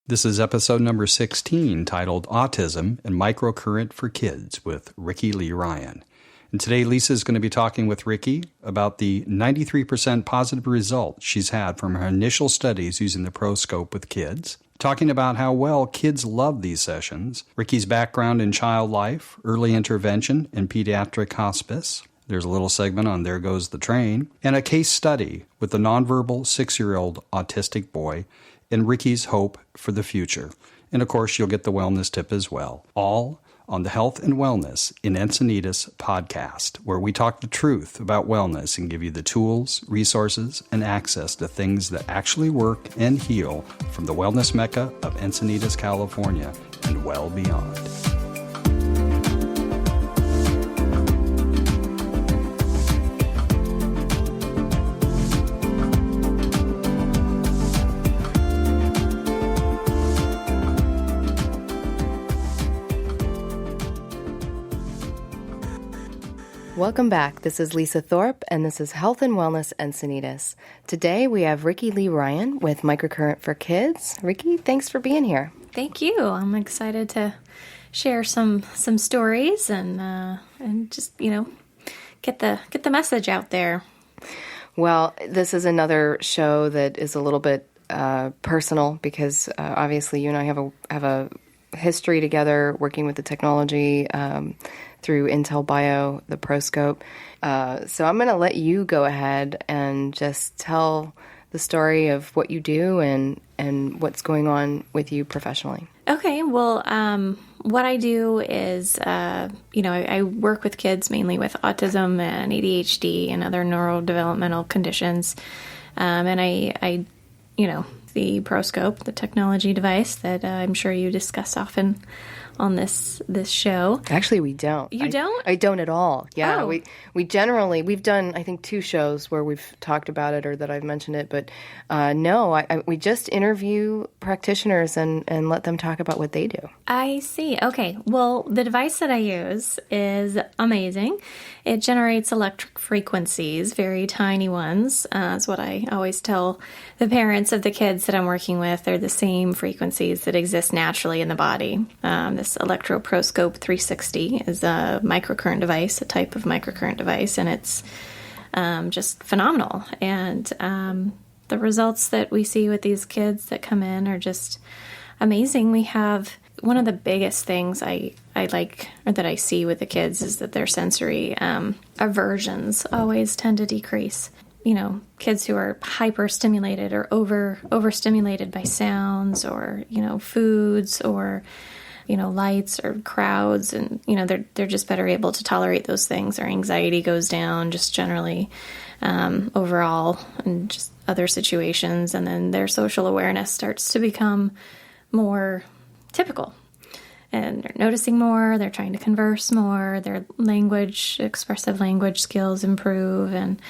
This is episode number 16, titled Autism and Microcurrent for Kids with Rickie Lee Ryan. And today Lisa is going to be talking with Rickie about the 93% positive results she's had from her initial studies using the ProScope with kids, talking about how well kids love these sessions, Rickie's background in child life, early intervention and pediatric hospice. There's a little segment on There Goes the Train, and a case study with the nonverbal 6-year-old autistic boy and Rickie's hope for the future. And of course, you'll get the wellness tip as well. All on the Health and Wellness in Encinitas podcast, where we talk the truth about wellness and give you the tools, resources, and access to things that actually work and heal from the wellness mecca of Encinitas, California, and well beyond. Welcome back. This is Lisa Thorpe, and this is Health and Wellness Encinitas. Today we have Rickie Lee Ryan with Microcurrent for Kids. Rickie, thanks for being here. Thank you. I'm excited to share some stories and just get the message out there. Well, this is another show that is a little bit personal because obviously you and I have a history together working with the technology through IntelBio, the ProScope. So I'm going to let you go ahead and just tell the story of what you do and what's going on with you professionally. Okay. Well, what I do is, I work with kids mainly with autism and ADHD and other neurodevelopmental conditions. And I the ProScope, the technology device that I'm sure you discuss often on this show. Actually, we don't. You don't? I don't at all. Yeah, Oh. we've done, I think, 2 shows where we've talked about it or that I've mentioned it, but no, we just interview practitioners and let them talk about what they do. I see. Okay. Well, the device that I use is amazing. It generates electric frequencies, very tiny ones. That's what I always tell the parents of the kids that I'm working with. They're the same frequencies that exist naturally in the body. This ProScope 360 is a microcurrent device, a type of microcurrent device, and it's just phenomenal. And the results that we see with these kids that come in are just amazing. We have one of the biggest things I like or that I see with the kids is that their sensory aversions always tend to decrease. Kids who are hyper-stimulated or overstimulated by sounds or, foods or, lights or crowds, and, they're just better able to tolerate those things. Their anxiety goes down just generally overall and just other situations. And then their social awareness starts to become more typical. And they're noticing more, they're trying to converse more, their expressive language skills improve, and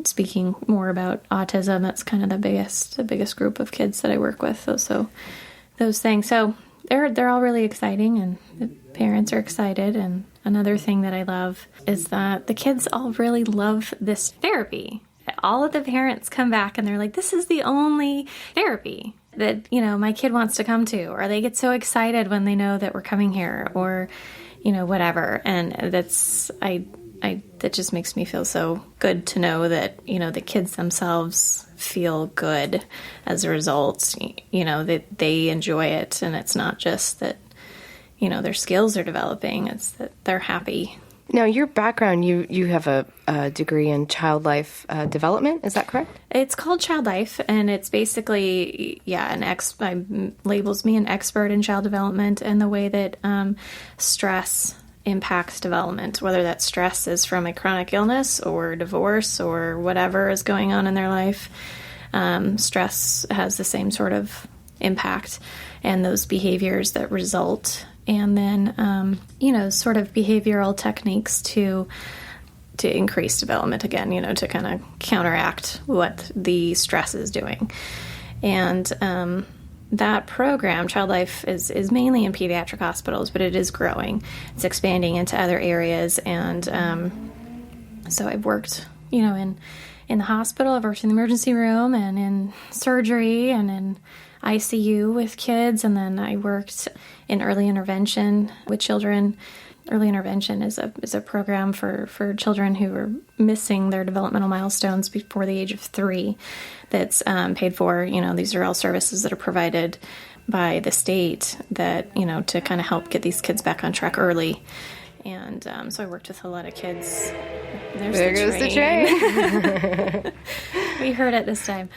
speaking more about autism. That's kind of the biggest group of kids that I work with. So those things. So they're all really exciting, and the parents are excited. And another thing that I love is that the kids all really love this therapy. All of the parents come back and they're like, this is the only therapy that, my kid wants to come to, or they get so excited when they know that we're coming here, or, whatever. And that just makes me feel so good to know that, the kids themselves feel good as a result, that they enjoy it. And it's not just that, their skills are developing, it's that they're happy. Now, your background, you have a degree in child life development, is that correct? It's called Child Life, and it's basically, labels me an expert in child development and the way that stress impacts development, whether that stress is from a chronic illness or divorce or whatever is going on in their life. Stress has the same sort of impact, and those behaviors that result. And then, sort of behavioral techniques to increase development again, to kind of counteract what the stress is doing. And that program, Child Life, is mainly in pediatric hospitals, but it is growing. It's expanding into other areas. And so I've worked, in in the hospital. I've worked in the emergency room and in surgery and in ICU with kids. And then I worked in early intervention with children. Early intervention is a program for children who are missing their developmental milestones before the age of 3 that's paid for. These are all services that are provided by the state that, to kind of help get these kids back on track early. And so I worked with a lot of kids. There goes the train. We heard it this time.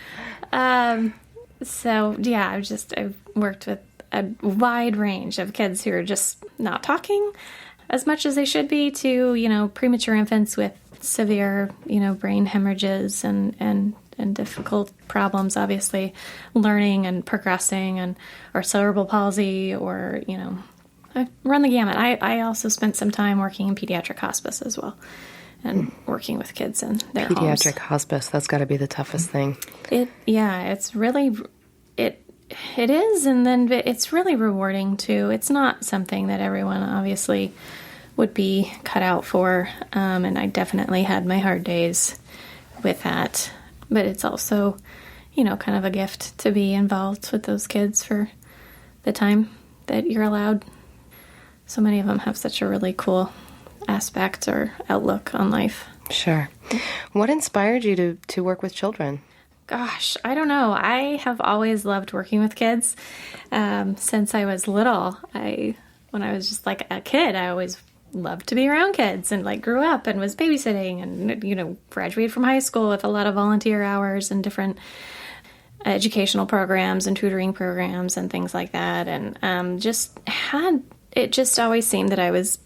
So, yeah, I've worked with a wide range of kids who are just not talking as much as they should be to, premature infants with severe, brain hemorrhages and difficult problems, obviously, learning and progressing, or cerebral palsy, or, I run the gamut. I also spent some time working in pediatric hospice as well, and working with kids in their homes. Pediatric hospice, that's got to be the toughest thing. It's really, it is, and then it's really rewarding too. It's not something that everyone obviously would be cut out for, and I definitely had my hard days with that. But it's also, kind of a gift to be involved with those kids for the time that you're allowed. So many of them have such a really cool aspect or outlook on life. Sure. What inspired you to work with children? Gosh, I don't know. I have always loved working with kids since I was little. When I was just like a kid, I always loved to be around kids, and grew up and was babysitting, and graduated from high school with a lot of volunteer hours and different educational programs and tutoring programs and things like that, and it just always seemed that I was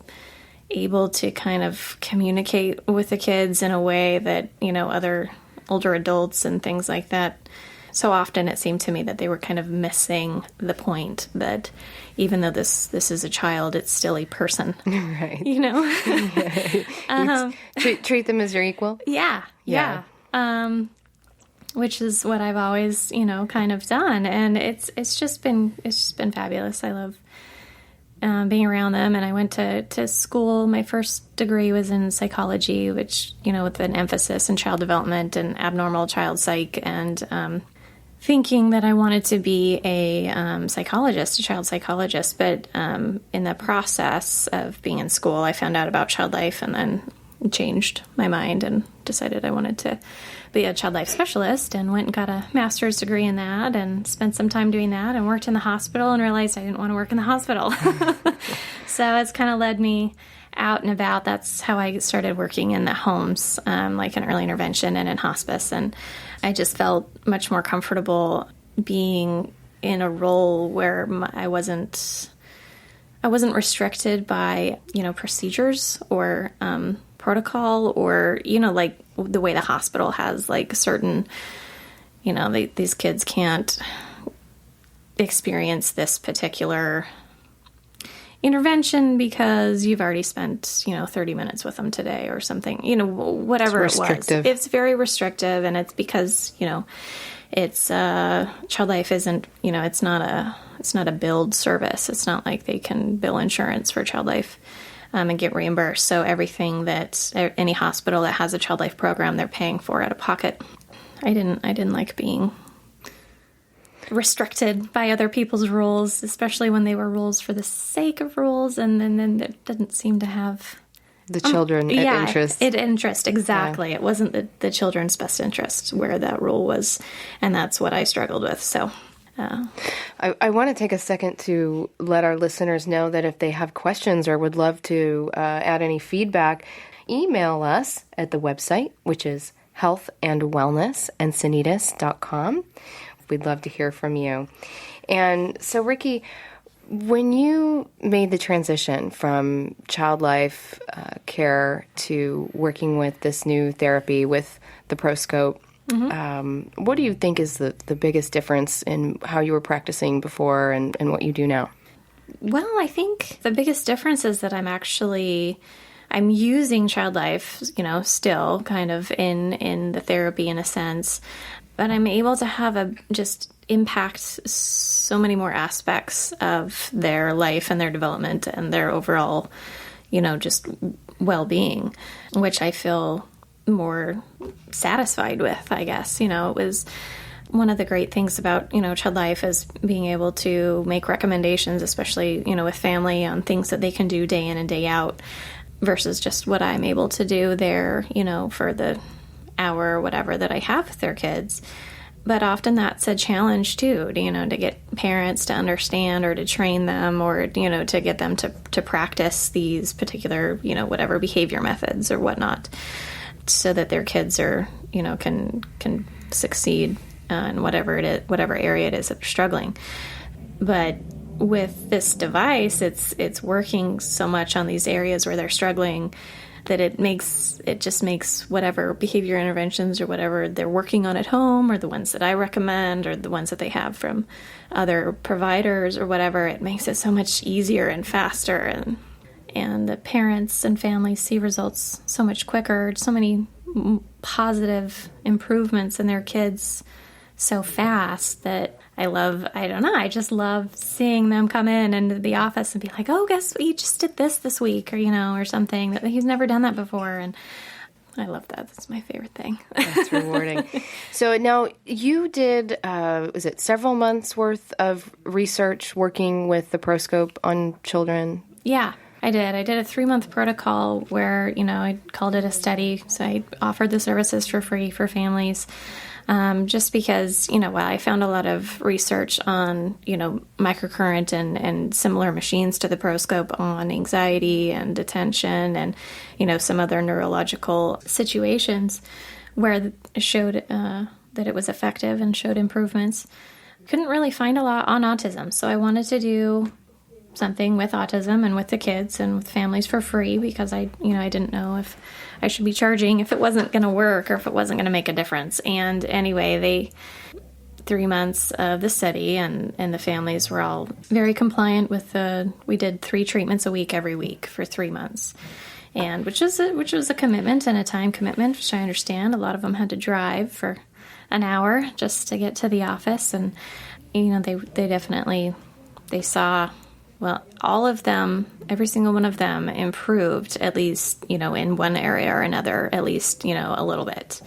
able to kind of communicate with the kids in a way that other older adults and things like that. So often it seemed to me that they were kind of missing the point that even though this is a child, it's still a person. Right. Treat them as your equal? Yeah. Which is what I've always, kind of done. And it's just been fabulous. I love being around them. And I went to school. My first degree was in psychology, which, with an emphasis in child development and abnormal child psych, and thinking that I wanted to be a child psychologist. But in the process of being in school, I found out about child life and then changed my mind and decided I wanted to be a child life specialist, and went and got a master's degree in that and spent some time doing that, and worked in the hospital and realized I didn't want to work in the hospital. So it's kind of led me out and about. That's how I started working in the homes, like in early intervention and in hospice. And I just felt much more comfortable being in a role where I wasn't restricted by, procedures or protocol, or, like the way the hospital has certain, these kids can't experience this particular intervention because you've already spent, 30 minutes with them today or something, whatever it was. It's very restrictive, and it's because, it's child life isn't, it's not a billed service. It's not like they can bill insurance for child life and get reimbursed. So everything that any hospital that has a child life program, they're paying for out of pocket. I didn't like being restricted by other people's rules, especially when they were rules for the sake of rules, and then it didn't seem to have the children interest. Exactly. Yeah. It wasn't the children's best interest where that rule was, and that's what I struggled with. So I want to take a second to let our listeners know that if they have questions or would love to add any feedback, email us at the website, which is healthandwellnessencinitas.com. We'd love to hear from you. And so, Rickie, when you made the transition from child life care to working with this new therapy with the ProScope, what do you think is the biggest difference in how you were practicing before and what you do now? Well, I think the biggest difference is that I'm using child life, still kind of in the therapy in a sense, but I'm able to have just impact so many more aspects of their life and their development and their overall, just well-being, which I feel more satisfied with, I guess. It was one of the great things about, Child Life is being able to make recommendations, especially, with family, on things that they can do day in and day out versus just what I'm able to do there, for the hour or whatever that I have with their kids. But often that's a challenge too, to get parents to understand or to train them or, to get them to practice these particular, whatever behavior methods or whatnot, so that their kids are, can succeed in whatever area it is that they're struggling. But with this device, it's working so much on these areas where they're struggling that it just makes whatever behavior interventions or whatever they're working on at home, or the ones that I recommend, or the ones that they have from other providers or whatever, it makes it so much easier and faster, and the parents and families see results so much quicker, so many positive improvements in their kids so fast that I just love seeing them come in into the office and be like, oh, guess we just did this week, or, or something that he's never done that before. And I love that. That's my favorite thing. That's rewarding. So now you did, was it several months worth of research working with the ProScope on children? Yeah, I did. I did a 3-month protocol where, I called it a study. So I offered the services for free for families. Just because, I found a lot of research on, microcurrent and similar machines to the ProScope on anxiety and attention and, some other neurological situations where it showed that it was effective and showed improvements. Couldn't really find a lot on autism, so I wanted to do something with autism and with the kids and with families for free because I didn't know if I should be charging if it wasn't going to work or if it wasn't going to make a difference. And anyway, 3 months of the study and the families were all very compliant with we did 3 treatments a week every week for 3 months. And which was a commitment and a time commitment, which I understand. A lot of them had to drive for an hour just to get to the office. And, they saw, well, all of them, every single one of them improved at least, in one area or another, at least, a little bit.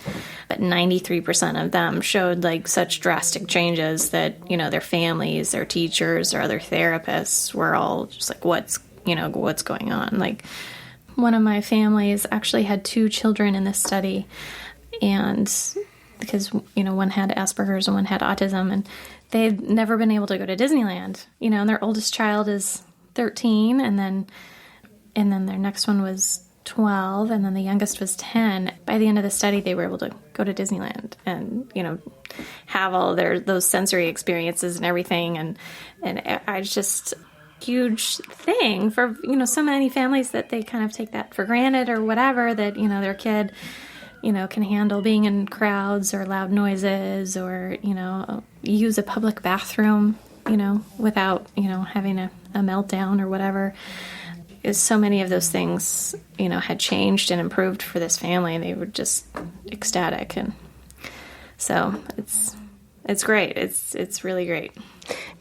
But 93% of them showed like such drastic changes that, their families, their teachers, or other therapists were all just like, what's going on? Like, one of my families actually had 2 children in this study, and because, one had Asperger's and one had autism, and they'd never been able to go to Disneyland, and their oldest child is 13, and then their next one was 12, and then the youngest was 10. By the end of the study, they were able to go to Disneyland and, have all those sensory experiences and everything. And I just, huge thing for, so many families that they kind of take that for granted or whatever, that, their kid, can handle being in crowds or loud noises or, use a public bathroom, without, having a meltdown or whatever. Is so many of those things, had changed and improved for this family. They were just ecstatic. And so it's great. It's really great.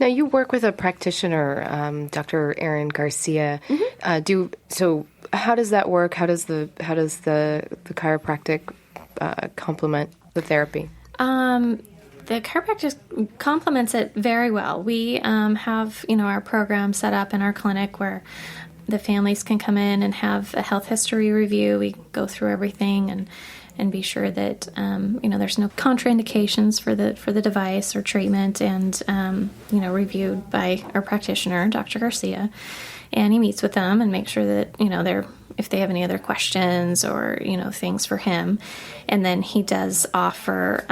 Now you work with a practitioner, Dr. Erin Garcia. Mm-hmm. So how does that work? How does the chiropractic complement the therapy? The chiropractic complements it very well. We have, our program set up in our clinic where the families can come in and have a health history review. We go through everything and be sure that, there's no contraindications for the device or treatment, and, reviewed by our practitioner, Dr. Garcia. And he meets with them and makes sure that, if they have any other questions or, things for him. And then he does offer,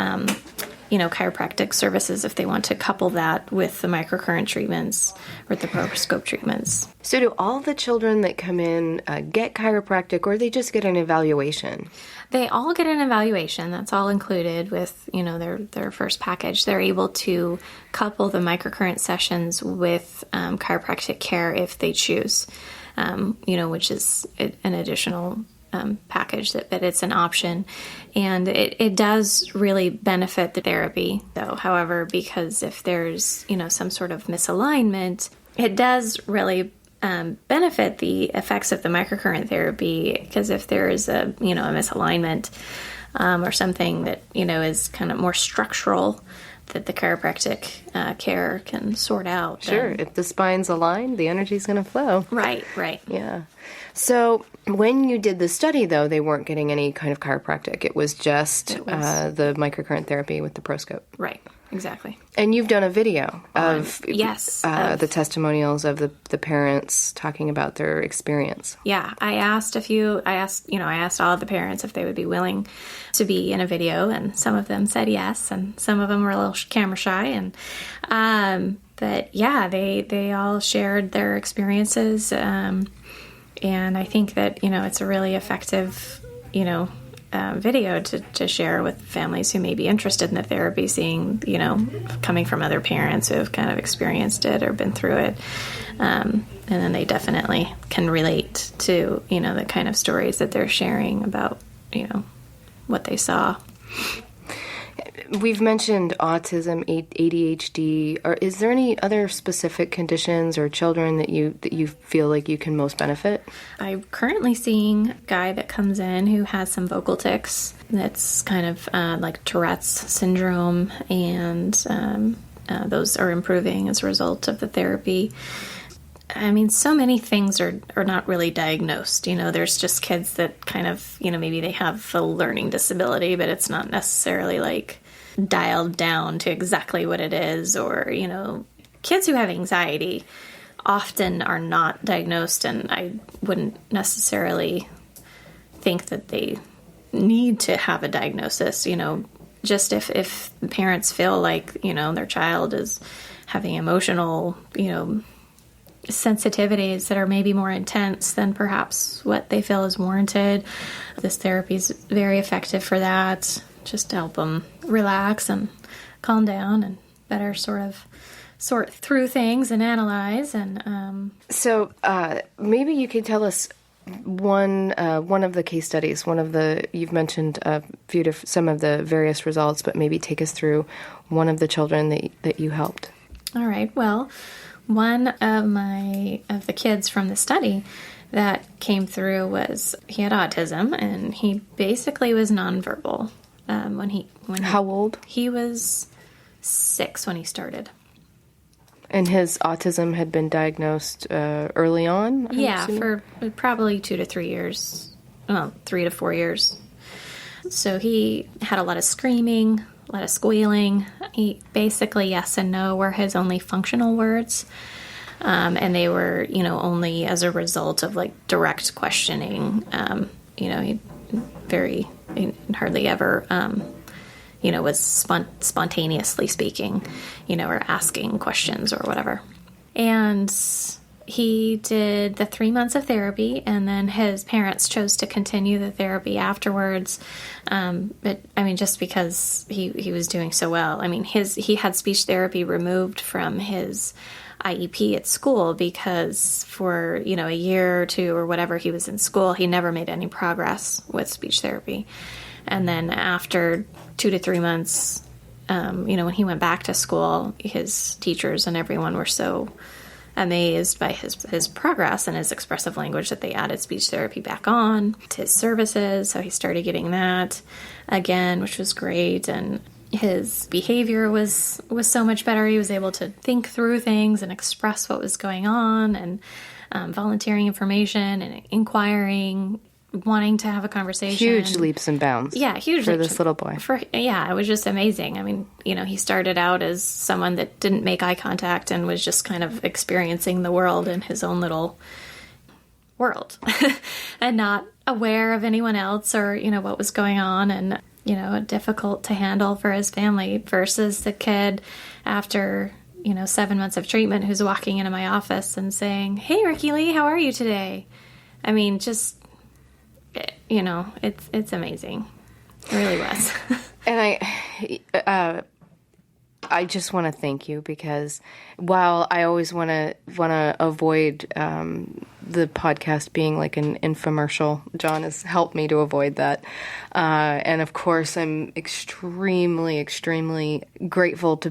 chiropractic services if they want to couple that with the microcurrent treatments or the ProScope treatments. So do all the children that come in get chiropractic, or they just get an evaluation? They all get an evaluation. That's all included with, their first package. They're able to couple the microcurrent sessions with chiropractic care if they choose, which is an additional package, that it's an option. And it does really benefit the therapy, though. However, because if there's, some sort of misalignment, it does really benefit the effects of the microcurrent therapy, because if there is a misalignment or something that is kind of more structural that the chiropractic care can sort out. Sure, if the spine's aligned, the energy's going to flow. Right. Yeah. So when you did the study, though, they weren't getting any kind of chiropractic. It was just the microcurrent therapy with the ProScope. Right. Exactly. And you've done a video of the testimonials of the parents talking about their experience. Yeah, I asked all of the parents if they would be willing to be in a video, and some of them said yes, and some of them were a little camera shy, and but yeah, they all shared their experiences, and I think that it's a really effective video to share with families who may be interested in the therapy, seeing, coming from other parents who have kind of experienced it or been through it. And then they definitely can relate to, the kind of stories that they're sharing about, what they saw. We've mentioned autism, ADHD. Is there any other specific conditions or children that you feel like you can most benefit? I'm currently seeing a guy that comes in who has some vocal tics. That's kind of like Tourette's syndrome, and those are improving as a result of the therapy. I mean, so many things are not really diagnosed. There's just kids that kind of, maybe they have a learning disability, but it's not necessarily like dialed down to exactly what it is. Or, kids who have anxiety often are not diagnosed, and I wouldn't necessarily think that they need to have a diagnosis. Just if the parents feel like, their child is having emotional, sensitivities that are maybe more intense than perhaps what they feel is warranted. This therapy is very effective for that, just to help them relax and calm down and better sort through things and analyze. And so maybe you could tell us one of the case studies. You've mentioned some of the various results, but maybe take us through one of the children that you helped. All right. Well, one of the kids from the study that came through he had autism, and he basically was nonverbal. How old? He was 6 when he started. And his autism had been diagnosed early on? For probably 2 to 3 years. Well, 3 to 4 years. So he had a lot of screaming, a lot of squealing. He basically, yes and no were his only functional words. And they were, only as a result of direct questioning. He hardly ever, was spontaneously speaking, or asking questions or whatever. And he did the 3 months of therapy, and then his parents chose to continue the therapy afterwards. But just because he was doing so well. He had speech therapy removed from his IEP at school because for, a year or two or whatever he was in school, he never made any progress with speech therapy. And then after 2 to 3 months, when he went back to school, his teachers and everyone were so amazed by his progress and his expressive language that they added speech therapy back on to his services. So he started getting that again, which was great. And his behavior was so much better. He was able to think through things and express what was going on, and volunteering information and inquiring, wanting to have a conversation. Huge leaps and bounds. Yeah, huge for this little boy. It was just amazing. He started out as someone that didn't make eye contact and was just kind of experiencing the world in his own little world and not aware of anyone else or, what was going on, and, difficult to handle for his family, versus the kid after, 7 months of treatment who's walking into my office and saying, "Hey, Rickie Lee, how are you today?" It's amazing. It really was. And I just want to thank you, because while I always want to avoid the podcast being like an infomercial, John has helped me to avoid that. And of course, I'm extremely, extremely grateful to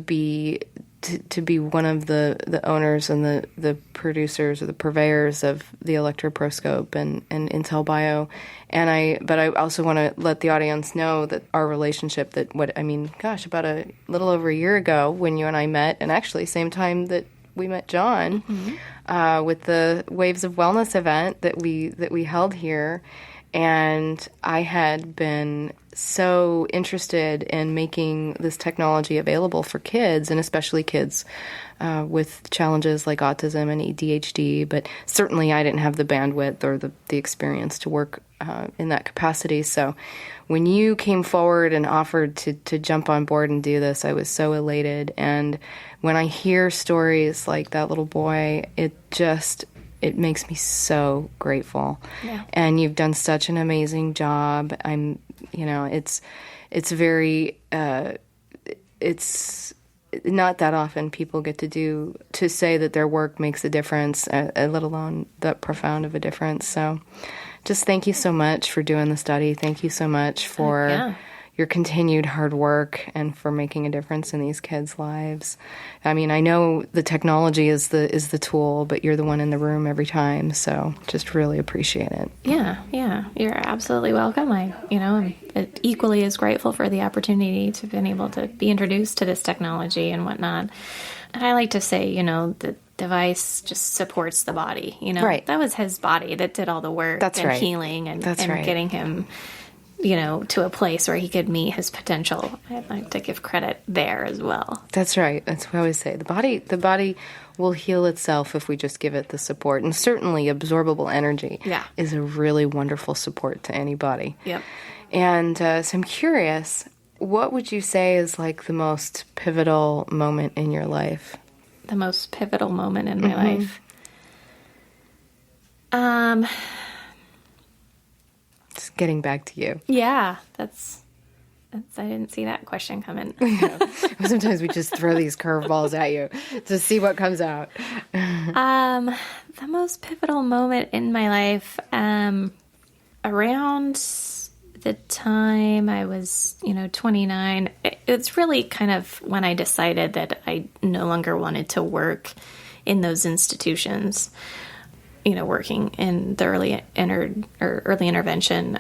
to be one of the owners and the producers or the purveyors of the ProScope and IntellBio. But I also want to let the audience know that our relationship, about a little over a year ago when you and I met, and actually same time that we met John, with the Waves of Wellness event that we held here. And I had been so interested in making this technology available for kids, and especially kids with challenges like autism and ADHD. But certainly I didn't have the bandwidth or the experience to work in that capacity. So when you came forward and offered to jump on board and do this, I was so elated. And when I hear stories like that little boy, it makes me so grateful. Yeah. And you've done such an amazing job. It's very, it's not that often people get to say that their work makes a difference, let alone that profound of a difference. So just thank you so much for doing the study. Thank you so much for your continued hard work and for making a difference in these kids' lives. I mean, I know the technology is the tool, but you're the one in the room every time, so just really appreciate it. Yeah, you're absolutely welcome. I'm equally as grateful for the opportunity to have been able to be introduced to this technology and whatnot. And I like to say, the device just supports the body. Right. That was his body that did all the work healing and getting him to a place where he could meet his potential. I'd like to give credit there as well. That's right. That's what I always say. The body will heal itself if we just give it the support. And certainly absorbable energy is a really wonderful support to anybody. Yep. And so I'm curious, what would you say is like the most pivotal moment in your life? The most pivotal moment in my life? Just getting back to you. Yeah, that's I didn't see that question coming. Sometimes we just throw these curveballs at you to see what comes out. The most pivotal moment in my life, around the time I was, 29, it's really kind of when I decided that I no longer wanted to work in those institutions. Working in the early intervention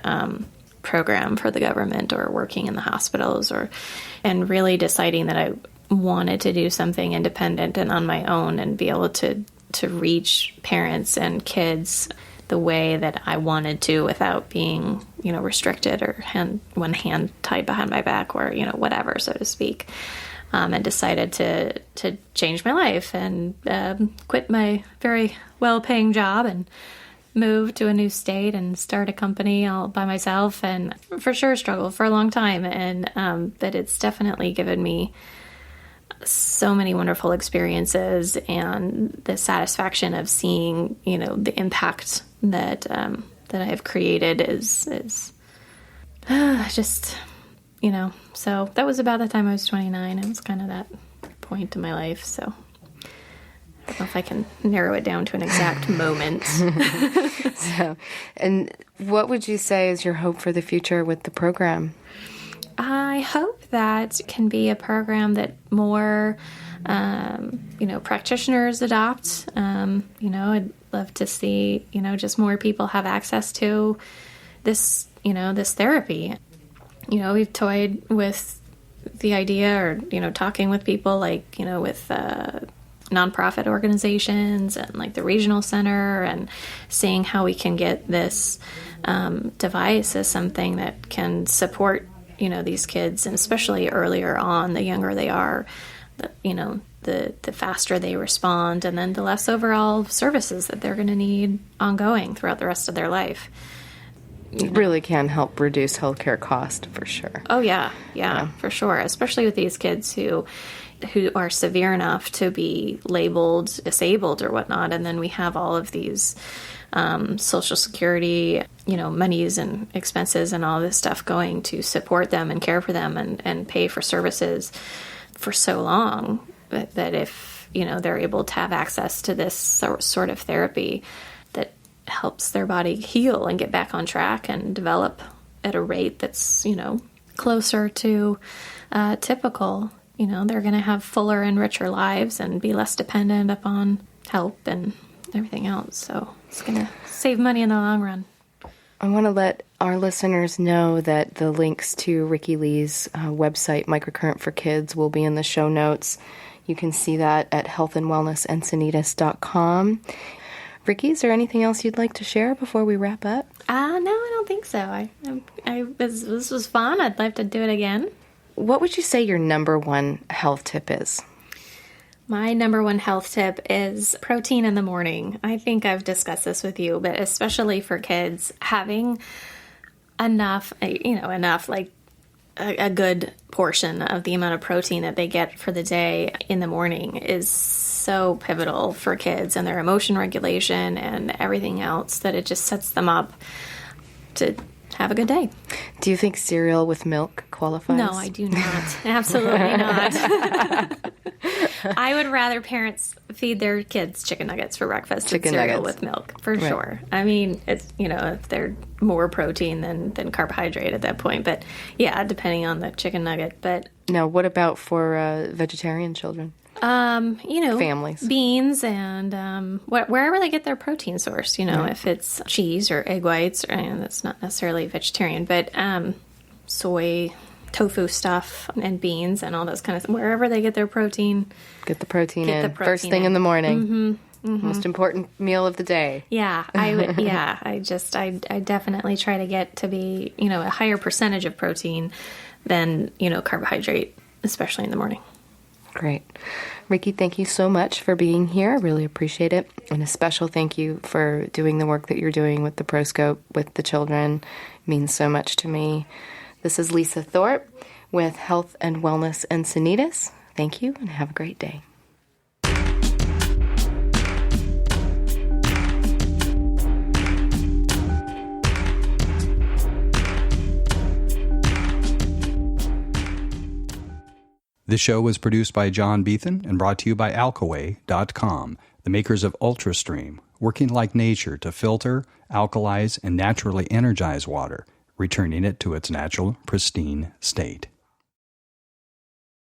program for the government, or working in the hospitals, and really deciding that I wanted to do something independent and on my own and be able to reach parents and kids the way that I wanted to without being, restricted or one hand tied behind my back or, whatever, so to speak. And decided to change my life and quit my very well-paying job and move to a new state and start a company all by myself, and for sure struggled for a long time. And but it's definitely given me so many wonderful experiences and the satisfaction of seeing, the impact that I have created is just... so that was about the time I was 29. It was kind of that point in my life. So I don't know if I can narrow it down to an exact moment. And what would you say is your hope for the future with the program? I hope that it can be a program that more, practitioners adopt. I'd love to see, just more people have access to this, this therapy. We've toyed with the idea or, talking with people like, with nonprofit organizations and like the regional center, and seeing how we can get this device as something that can support, these kids, and especially earlier on, the younger they are, the faster they respond, and then the less overall services that they're going to need ongoing throughout the rest of their life. It really can help reduce healthcare cost for sure. Oh yeah, for sure. Especially with these kids who are severe enough to be labeled disabled or whatnot, and then we have all of these Social Security, monies and expenses and all this stuff going to support them and care for them and pay for services for so long that if they're able to have access to this sort of therapy that helps their body heal and get back on track and develop at a rate that's, closer to typical, they're going to have fuller and richer lives and be less dependent upon help and everything else. So it's going to save money in the long run. I want to let our listeners know that the links to Rickie Lee's website, Microcurrent for Kids, will be in the show notes. You can see that at healthandwellnessencinitas.com. Rickie, is there anything else you'd like to share before we wrap up? No, I don't think so. This was fun. I'd love to do it again. What would you say your number one health tip is? My number one health tip is protein in the morning. I think I've discussed this with you, but especially for kids, having enough, like a good portion of the amount of protein that they get for the day in the morning is so pivotal for kids and their emotion regulation and everything else, that it just sets them up to have a good day. Do you think cereal with milk qualifies? No, I do not. Absolutely not. I would rather parents feed their kids chicken nuggets for breakfast than cereal with milk, for sure. I mean, it's, if they're more protein than carbohydrate at that point. But yeah, depending on the chicken nugget. But now, what about for vegetarian children? Families, beans, and wherever they get their protein source. If it's cheese or egg whites, and that's not necessarily vegetarian, but soy, tofu stuff, and beans, and all those kind of things. Wherever they get their protein, get the protein in first thing in the morning. Mm-hmm, mm-hmm. Most important meal of the day. Yeah, I would. Yeah, I definitely try to get to be a higher percentage of protein than carbohydrate, especially in the morning. Great. Rickie, thank you so much for being here. I really appreciate it. And a special thank you for doing the work that you're doing with the ProScope with the children. It means so much to me. This is Lisa Thorpe with Health and Wellness Encinitas. Thank you and have a great day. This show was produced by John Beethan and brought to you by Alkaway.com, the makers of UltraStream, working like nature to filter, alkalize, and naturally energize water, returning it to its natural, pristine state.